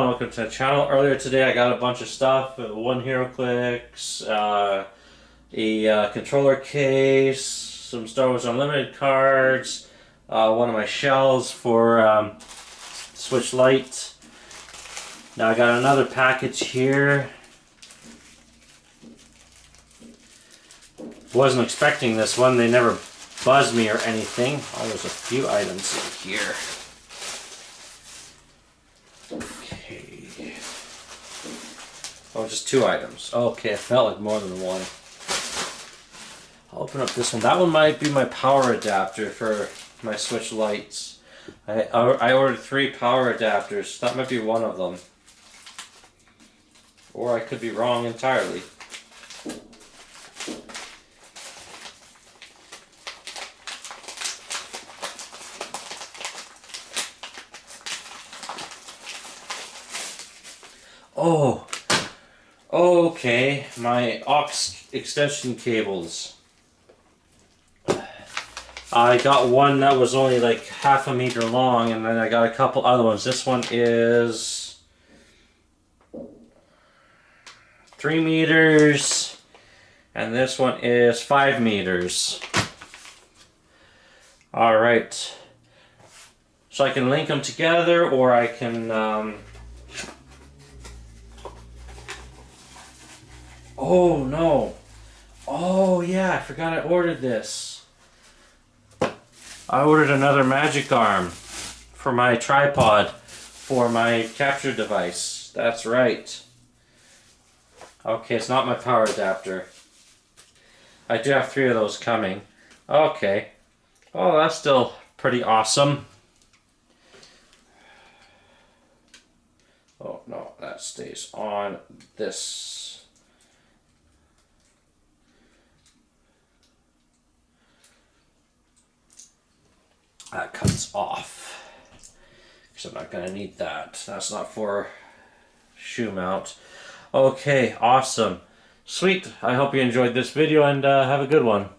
and welcome to the channel. Earlier today I got a bunch of stuff, one HeroClix, a controller case, some Star Wars Unlimited cards, one of my shells for Switch Lite. Now I got another package here. Wasn't expecting this one, they never buzzed me or anything. Oh, there's a few items in here. Okay. Oh, just two items. Okay, it felt like more than one. I'll open up this one. That one might be my power adapter for my Switch Lites. I ordered 3 power adapters. That might be one of them. Or I could be wrong entirely. Oh, okay, my aux extension cables. I got one that was only like half a meter long, and then I got a couple other ones. This one is 3 meters, and this one is 5 meters. Alright, so I can link them together, or I can oh no. Oh yeah, I forgot I ordered this. I ordered another magic arm for my tripod for my capture device. That's right. Okay, it's not my power adapter. I do have 3 of those coming. Okay. Oh, that's still pretty awesome. Oh no, that stays on this. That cuts off, because I'm not going to need that. That's not for shoe mount. Okay, awesome. Sweet. I hope you enjoyed this video, and have a good one.